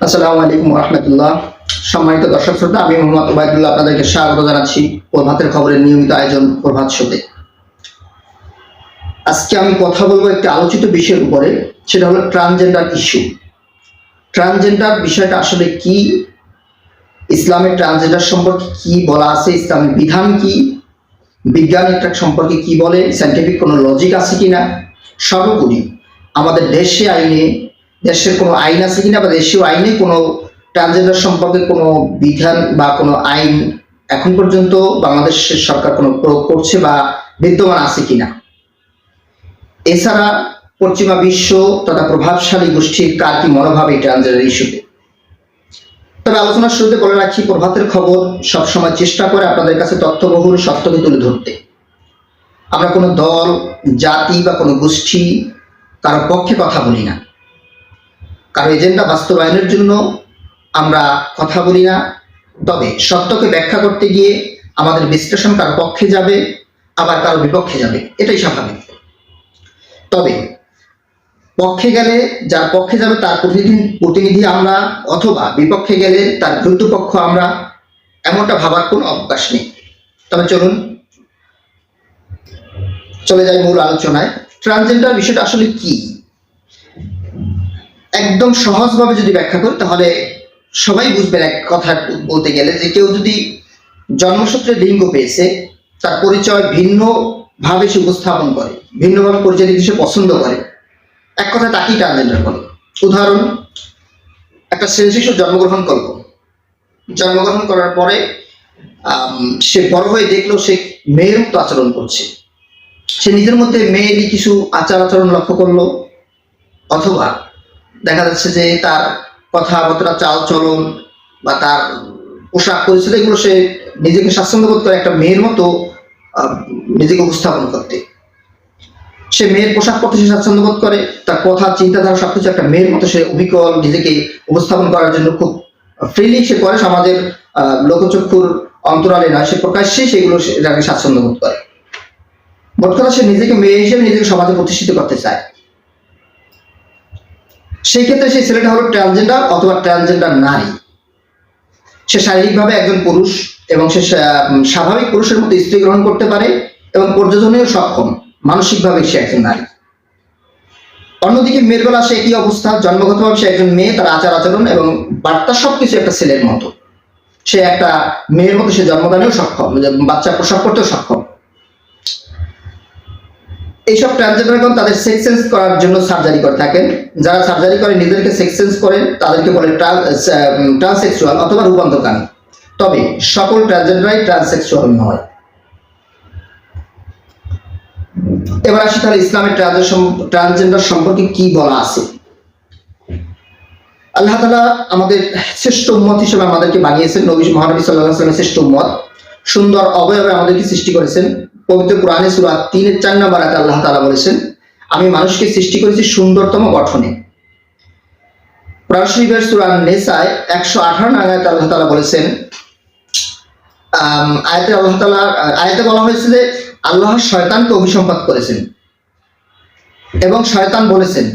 আসসালামু আলাইকুম রহমতুল্লাহ। সম্মানিত দর্শক শ্রোতা, আমি মোহাম্মদ ওবায়দুল্লাহ আপনাদেরকে স্বাগত জানাচ্ছি প্রভাতের খবরের নিয়মিত আয়োজন প্রভাত শোতে। আজকে আমি কথা বলবো একটি আলোচিত বিষয়ের উপরে, সেটা হলো ট্রান্সজেন্ডার ইস্যু। ট্রান্সজেন্ডার বিষয়টা আসলে কি, ইসলামের ট্রান্সজেন্ডার সম্পর্কে কি বলা আছে, ইসলামের বিধান কি, বিজ্ঞান এটা সম্পর্কে কি বলে, সাইন্টিফিক কোনো লজিক আছে কিনা, সর্বোপরি আমাদের দেশের কোনো আইন আছে কিনা, বা দেশীয় আইনে কোনো ট্রান্সজেন্ডার সম্পর্কে কোনো বিধান বা কোনো আইন এখন পর্যন্ত বাংলাদেশের সরকার কোনো প্রয়োগ করছে বা বিদ্যমান আছে কিনা। এছাড়া পশ্চিমা বিশ্ব তথা প্রভাবশালী গোষ্ঠীর কার কি মনোভাব এই ট্রান্সজেন্ডার ইস্যুতে। তবে আলোচনার শুরুতে বলে রাখি, প্রভাতের খবর সবসময় চেষ্টা করে আপনাদের কাছে তথ্যবহুল সত্যকে তুলে ধরতে। আমরা কোনো দল, জাতি বা কোনো গোষ্ঠী কারো পক্ষে কথা বলি না, কারো এজেন্ডা বাস্তবায়নের জন্য আমরা কথা বলি না। তবে সত্যকে ব্যাখ্যা করতে গিয়ে আমাদের বিশ্লেষণ কারো পক্ষে যাবে, আবার কারো বিপক্ষে যাবে, এটাই স্বাভাবিক। তবে পক্ষে গেলে যার পক্ষে যাবে তার প্রতিনিধি আমরা, অথবা বিপক্ষে গেলে তার বিরুদ্ধ পক্ষ আমরা, এমনটা ভাবার কোনো অবকাশ নেই। তবে চলে যাই মূল আলোচনায়। ট্রান্সজেন্ডার বিষয়টা আসলে কি, একদম সহজভাবে যদি ব্যাখ্যা করি তাহলে সবাই বুঝবেন। এক কথা বলতে গেলে, যে কেউ যদি জন্মসূত্রে লিঙ্গ পেয়েছে, তার পরিচয় ভিন্নভাবে সে উপস্থাপন করে, ভিন্নভাবে পরিচয় দিতে সে পছন্দ করে, এক কথায় তাকেই ট্রান্সজেন্ডার বলে। উদাহরণ, একটা শিশু জন্মগ্রহণ করার পরে সে বড় হয়ে দেখলো সে মেয়ের মতো আচরণ করছে, সে নিজের মধ্যে মেয়েরই কিছু আচার আচরণ লক্ষ্য করলো, অথবা দেখা যাচ্ছে যে তার কথাবার্তা, চাল চলন বা তার পোশাক পরিচ্ছদ, এগুলো সে নিজেকে স্বাচ্ছন্দ্য বোধ করে একটা মেয়ের মতো নিজেকে উপস্থাপন করতে। সে মেয়ের পোশাক পরতে সে স্বাচ্ছন্দ্য বোধ করে, তার কথা চিন্তাধারা সবকিছু একটা মেয়ের মতো সে অবিকল নিজেকে উপস্থাপন করার জন্য খুব ফ্রিলি সে করে, সমাজের লোকচক্ষুর অন্তরালে নয়, সে প্রকাশ্যেই সেগুলো সেটাকে স্বাচ্ছন্দ্য বোধ করে। মোট কথা, সে নিজেকে মেয়ে হিসেবে নিজেকে সমাজে প্রতিষ্ঠিত করতে চায়। সেই ক্ষেত্রে সেই ছেলেটা হলো ট্রান্সজেন্ডার অথবা ট্রান্সজেন্ডার নারী। সে শারীরিকভাবে একজন পুরুষ এবং সে স্বাভাবিক পুরুষের মতো স্ত্রী গ্রহণ করতে পারে এবং প্রজননেও সক্ষম, মানসিকভাবে সে একজন নারী। অন্যদিকে মেয়ের বেলা সে একই অবস্থা, জন্মগতভাবে সে একজন মেয়ে, তার আচার আচরণ এবং বার্তা সবকিছু একটা ছেলের মতো, সে একটা মেয়ের মতো সে জন্মদানেও সক্ষম, বাচ্চা প্রসব করতেও সক্ষম। এইসব ট্রান্সজেন্ডারগণ তাদের সেক্স চেঞ্জ করার জন্য সার্জারি করে থাকেন। যারা সার্জারি করে নিজেদেরকে সেক্স চেঞ্জ করেন তাদেরকে বলে ট্রান্সসেক্সুয়াল অথবা রূপান্তরকামী। তবে সকল ট্রান্সজেন্ডারই ট্রান্সসেক্সুয়াল নয়। এবার আসি তাহলে ইসলামের ট্রান্সজেন্ডার সম্পর্কে কি বলা আছে। আল্লাহ তাআলা আমাদের শ্রেষ্ঠ উম্মত হিসেবে আমাদেরকে বানিয়েছেন, মহানবী সাল্লাল্লাহু আলাইহি ওয়াসাল্লামের শ্রেষ্ঠ উম্মত, সুন্দর অবয়বে আমাদেরকে সৃষ্টি করেছেন। পবিত্র কোরআনে সূরা 3-4 নম্বর আয়াতে আল্লাহ তাআলা বলেছেন, আমি মানুষকে সৃষ্টি করেছি সুন্দরতম গঠনে। কোরআন শরীফের সূরা নিসায় 118 নম্বর আয়াতে আল্লাহ তাআলা বলেছেন, আয়াতে বলা হয়েছে যে আল্লাহ শয়তানকে অভিসম্পাত করেছেন এবং শয়তান বলেছেন,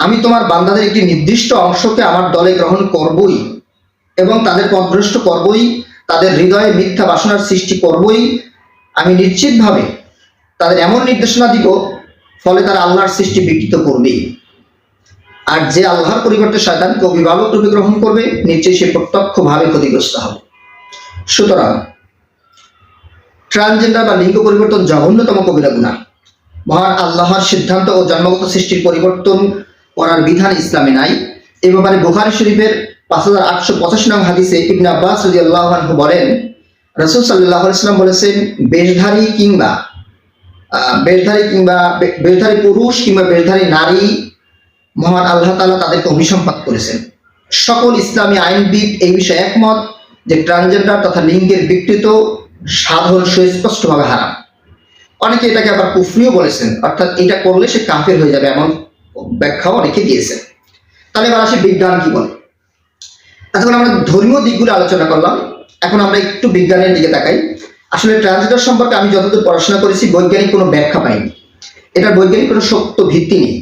আমি তোমার বান্দাদের একটি নির্দিষ্ট অংশকে আমার দলে গ্রহণ করবই এবং তাদের পথভ্রষ্ট করবই, তাদের হৃদয়ে মিথ্যা বাসনার সৃষ্টি করবই, আমি নিশ্চিতভাবে তাদের এমন নির্দেশনা দিব ফলে তারা আল্লাহর সৃষ্টি বিকৃত করবেই। আর যে আল্লাহর পরিবর্তে শয়তানকে অভিভাবক রূপে গ্রহণ করবে, নিশ্চয়ই সে প্রত্যক্ষভাবে ক্ষতিগ্রস্ত হবে। সুতরাং ট্রান্সজেন্ডার বা লিঙ্গ পরিবর্তন জঘন্যতম কবিরা গুনাহ। মহান আল্লাহর সিদ্ধান্ত ও জন্মগত সৃষ্টির পরিবর্তন করার বিধান ইসলামে নাই। এই ব্যাপারে বুখারী শরীফের 5885 নং হাদিসে ইবনে আব্বাস রাদিয়াল্লাহু আনহু বলেন, রাসূল সাল্লাল্লাহু আলাইহি ওয়াসাল্লাম বলেছেন, বেশধারী পুরুষ কিংবা বেশধারী নারী মহান আল্লাহ তাআলা তাদেরকে অভিসম্পাত করেছেন। সকল ইসলামী আইনবিদ এই বিষয়ে একমত যে ট্রান্সজেন্ডার তথা লিঙ্গের বিকৃত সাধন সুস্পষ্টভাবে হারাম। অনেকে এটাকে আবার কুফরিও বলেছেন, অর্থাৎ এটা করলে সে কাফের হয়ে যাবে, এমন ব্যাখ্যাও অনেকে দিয়েছেন। তাহলে এবার আসি বিজ্ঞান কি বলে। এখন আমরা ধর্মীয় দিকগুলো আলোচনা করলাম, এখন আমরা একটু বিজ্ঞানের দিকে তাকাই। আসলে ট্রান্সজেন্ডার সম্পর্কে আমি যতদূর পড়াশোনা করেছি বৈজ্ঞানিক কোনো ব্যাখ্যা পাইনি, এটার বৈজ্ঞানিক কোনো সত্য ভিত্তি নেই।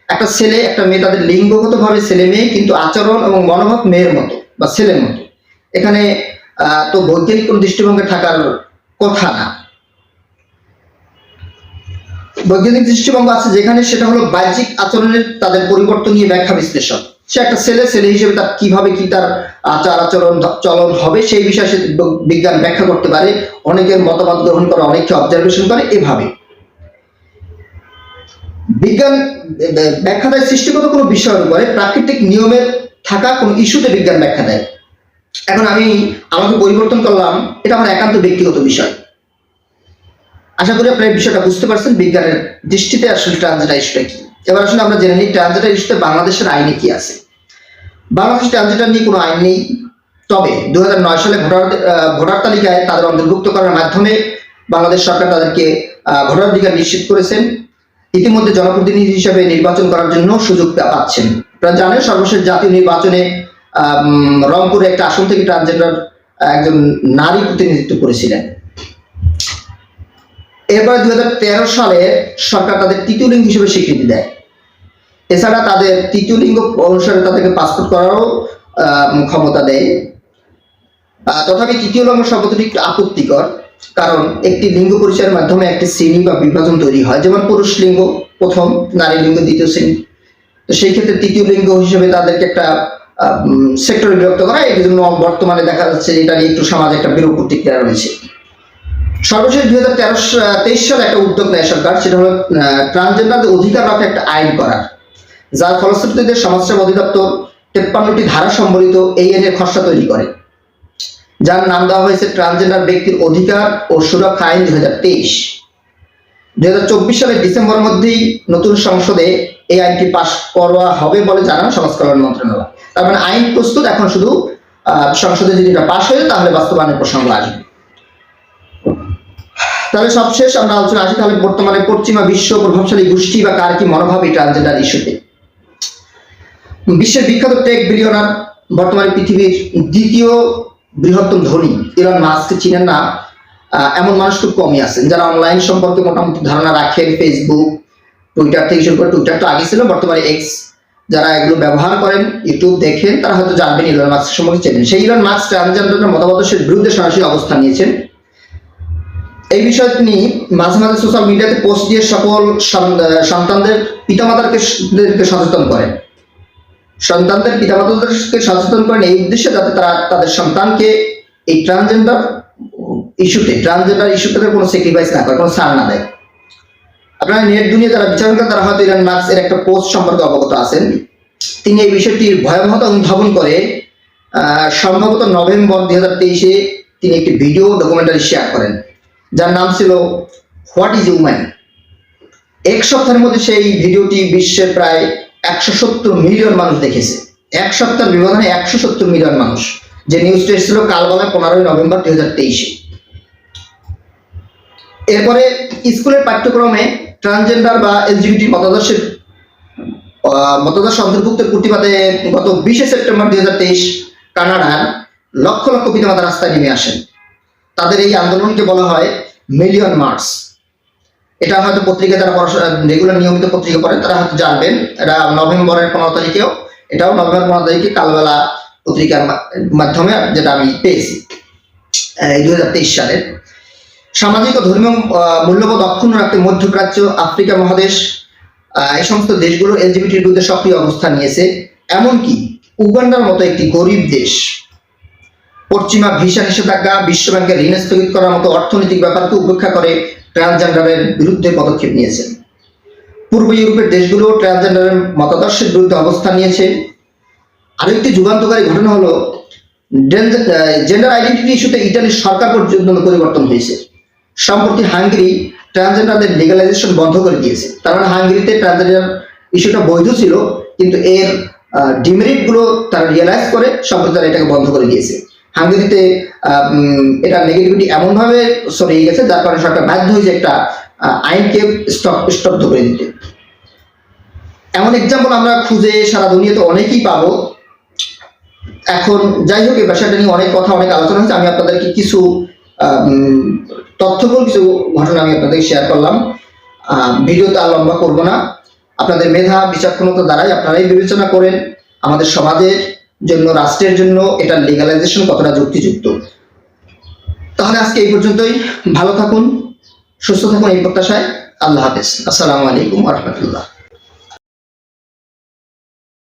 একটা ছেলে একটা মেয়ে, তাদের লিঙ্গগতভাবে ছেলে মেয়ে, কিন্তু আচরণ এবং মনোভাব মেয়ের মতো বা ছেলের মতো। এখানে তো বৈজ্ঞানিক কোন দৃষ্টিভঙ্গি থাকার কথা না। বৈজ্ঞানিক দৃষ্টিভঙ্গি আছে যেখানে, সেটা হলো বাহ্যিক আচরণের তাদের পরিবর্তন নিয়ে ব্যাখ্যা বিশ্লেষণ। সে একটা ছেলে হিসেবে তার কিভাবে কি তার আচার আচরণ চলন হবে সেই বিষয়ে সে বিজ্ঞান ব্যাখ্যা করতে পারে, অনেকের মতামত গ্রহণ করে, অনেককে অবজারভেশন করে। এভাবে বিজ্ঞান ব্যাখ্যা দেয় সৃষ্টিগত কোনো বিষয়ের উপরে, প্রাকৃতিক নিয়মের থাকা কোনো ইস্যুতে বিজ্ঞান ব্যাখ্যা দেয়। এখন আমি আমাকে পরিবর্তন করলাম, এটা আমার একান্ত ব্যক্তিগত বিষয়। আশা করি আপনারা এই বিষয়টা বুঝতে পারছেন, বিজ্ঞানের দৃষ্টিতে আসলে ট্রান্সজেন্ডার ইস্যুটা কি। এবার আসলে আমরা জেনে নিই ট্রান্সজেন্ডার ইস্যুতে বাংলাদেশের আইনে কি আছে। বাংলাদেশ ট্রান্সজেন্ডার নিয়ে কোনো আইন নেই, তবে 2009 সালে ভোটার তালিকায় তাদের অন্তর্ভুক্ত করার মাধ্যমে বাংলাদেশ সরকার তাদেরকে ভোটার অধিকার নিশ্চিত করেছেন। ইতিমধ্যে জনপ্রতিনিধি হিসেবে নির্বাচন করার জন্য সুযোগ পাচ্ছেন। আপনারা জানেন সর্বশেষ জাতীয় নির্বাচনে রংপুরে একটা আসন থেকে ট্রান্সজেন্ডার একজন নারী প্রতিনিধিত্ব করেছিলেন। এরপরে 2013 সালে সরকার তাদের তৃতীয় লিঙ্গ হিসেবে স্বীকৃতি দেয়। এছাড়া তাদের তৃতীয় লিঙ্গ অনুসারে তাদেরকে পাসপোর্ট করারও ক্ষমতা দেয়। তথাপি তৃতীয় লিঙ্গ শব্দটি একটু আপত্তিকর, কারণ একটি লিঙ্গ পরিচয়ের মাধ্যমে একটি শ্রেণী বা বিভাজন তৈরি হয়, যেমন পুরুষ লিঙ্গ প্রথম, নারী লিঙ্গ দ্বিতীয় শ্রেণী। তো সেই ক্ষেত্রে তৃতীয় লিঙ্গ হিসেবে তাদেরকে একটা সেক্টরে বিভক্ত করা, এই জন্য বর্তমানে দেখা যাচ্ছে এটা নিয়ে একটু সমাজে একটা বিরূপ প্রতিক্রিয়া রয়েছে। সর্বশেষ 2023 সালে একটা উদ্যোগ নেয় সরকার, সেটা হলো ট্রান্সজেন্ডারদের অধিকার রক্ষা একটা আইন করার, যার ফলশ্রুতিতে সমাজসেবা অধিদপ্তর 53টি ধারা সম্বলিত এই আইনের খসড়া তৈরি করে, যার নাম দেওয়া হয়েছে ট্রান্সজেন্ডার ব্যক্তির অধিকার ও সুরক্ষা আইন 2023। 2024 সালের ডিসেম্বরের মধ্যেই নতুন সংসদে এই আইনটি পাশ করা হবে বলে জানান সমাজ কল্যাণ মন্ত্রণালয়। তার মানে আইন প্রস্তুত, এখন শুধু সংসদে যদি এটা পাশ হয়ে তাহলে বাস্তবায়নের প্রসঙ্গ আসবে। তাহলে সবশেষ আমরা আলোচনা আসি তাহলে বর্তমানে পশ্চিমা বিশ্ব প্রভাবশালী গোষ্ঠী বা কার কি মনোভাব এই ট্রান্সজেন্ডার ইস্যুতে। বিশ্বের বিখ্যাত টেক বিলিয়নার, বর্তমানে পৃথিবীর দ্বিতীয় বৃহত্তম ধনী ইলন মাস্ক চিনেন না এমন মানুষ খুব কমই আছেন, যারা অনলাইন সম্পর্কে মোটামুটি ধারণা রাখেন। ফেসবুক, টুইটার থেকে শুরু করে, টুইটার তো আগে ছিল, বর্তমানে এক্স, যারা এগুলো ব্যবহার করেন, ইউটিউব দেখেন, তারা হয়তো জানবেন ইলন মাস্ক সম্পর্কে চেনেন। সেই ইলন মাস্ক ট্রান্সজেন্ডারের মতামতের বিরুদ্ধে সরাসরি অবস্থান নিয়েছেন। এই বিষয়ে তিনি মাঝে মাঝে সোশ্যাল মিডিয়াতে পোস্ট দিয়ে সকল সন্তানদের পিতামাতাকে সচেতন করেন। সন্তানদের পিতামাতাদেরকে সচেতন করেন এই উদ্দেশ্যে, যাতে তারা তাদের সন্তানকে এই ট্রান্সজেন্ডার ইস্যুতে কোনো স্যাক্রিফাইস না করে, কোনো ছাড় না দেয়। আপনারা নেট দুনিয়া যারা বিচার করেন তারা হয়তো ইলন মাস্ক এর একটা পোস্ট সম্পর্কে অবগত আছেন। তিনি এই বিষয়টির ভয়াবহতা অনুধাবন করে সম্ভবত নভেম্বর 2023-এ তিনি একটি ভিডিও ডকুমেন্টারি শেয়ার করেন, যার নাম ছিল হোয়াট ইজ উম্যান। এক সপ্তাহের মধ্যে সেই ভিডিওটি বিশ্বের প্রায় 170 মিলিয়ন মানুষ দেখেছে। এক সপ্তাহের ব্যবধানে 170 মিলিয়ন মানুষ। যে নিউজটা এসেছিল কালবেলা 15 নভেম্বর 2023-এ। এরপরে স্কুলের পাঠ্যক্রমে ট্রান্সজেন্ডার বা এলজিবিটি মতাদর্শ অন্তর্ভুক্তের প্রতিবাদে গত 20 সেপ্টেম্বর 2023 কানাডার লক্ষ লক্ষ পিতামাতা রাস্তায় নেমে আসেন। তাদের এই আন্দোলনকে বলা হয় মিলিয়ন মার্চ। এটা হয়তো পত্রিকা যারা রেগুলার নিয়মিত পত্রিকা পড়েন তারা হয়তো জানবেন। এটা নভেম্বরের 15 তারিখেও, এটাও নভেম্বর 15 তারিখে কালবেলা পত্রিকার মাধ্যমে যেটা আমি পেয়েছি 2023 সালের। সামাজিক ও ধর্মীয় মূল্যবোধ অক্ষুণ্ণ রাখতে মধ্যপ্রাচ্য, আফ্রিকা মহাদেশ, এই সমস্ত দেশগুলো এলজিবিটির বিরুদ্ধে সক্রিয় অবস্থান নিয়েছে। এমনকি উগান্ডার মতো একটি গরিব দেশ পশ্চিমা ভিসা নিষেধাজ্ঞা, বিশ্বব্যাংকের ঋণ স্থগিত করার মতো অর্থনৈতিক ব্যাপারকে উপেক্ষা করে ট্রান্সজেন্ডারের বিরুদ্ধে পদক্ষেপ নিয়েছে। পূর্ব ইউরোপের দেশগুলো ট্রান্সজেন্ডারের মতাদর্শের বিরুদ্ধে অবস্থান নিয়েছে। আরেকটি যুগান্তকারী ঘটনা হলো জেন্ডার আইডেন্টিটি ইস্যুতে ইতালির সরকার পর্যন্ত পরিবর্তন হয়েছে। সম্প্রতি হাঙ্গেরি ট্রান্সজেন্ডারদের লিগালাইজেশন বন্ধ করে দিয়েছে। তার মানে হাঙ্গেরিতে ট্রান্সজেন্ডার ইস্যুটা বৈধ ছিল, কিন্তু এর ডিমেরিট গুলো তারা রিয়েলাইজ করে সম্প্রতি তারা এটাকে বন্ধ করে দিয়েছে। হাঙ্গেরিতে এটা নেগেটিভিটি এমনভাবে ছড়িয়ে গেছে যার কারণে সরকার বাধ্য হয়েছে একটা আইনকে স্তব্ধ করে দিতে। এমন এক্সাম্পল আমরা খুঁজে সারা দুনিয়াতে অনেকেই পাবো। এখন যাই হোক, এই বিষয়টা নিয়ে অনেক কথা, অনেক আলোচনা হয়েছে। আমি আপনাদেরকে কিছু তথ্যবহুল কিছু ঘটনা আমি আপনাদেরকে শেয়ার করলাম। ভিডিওতে আর লম্বা করবো না। আপনাদের মেধা বিচক্ষণতা দ্বারাই আপনারাই বিবেচনা করেন আমাদের সমাজের জন্য, রাষ্ট্রের জন্য এটা লিগালাইজেশন কতটা যুক্তিযুক্ত। তাহলে আজকে এই পর্যন্তই। ভালো থাকুন, সুস্থ থাকুন এই প্রত্যাশায়। আল্লাহ হাফেজ। আসসালামু আলাইকুম ওয়া রাহমাতুল্লাহ।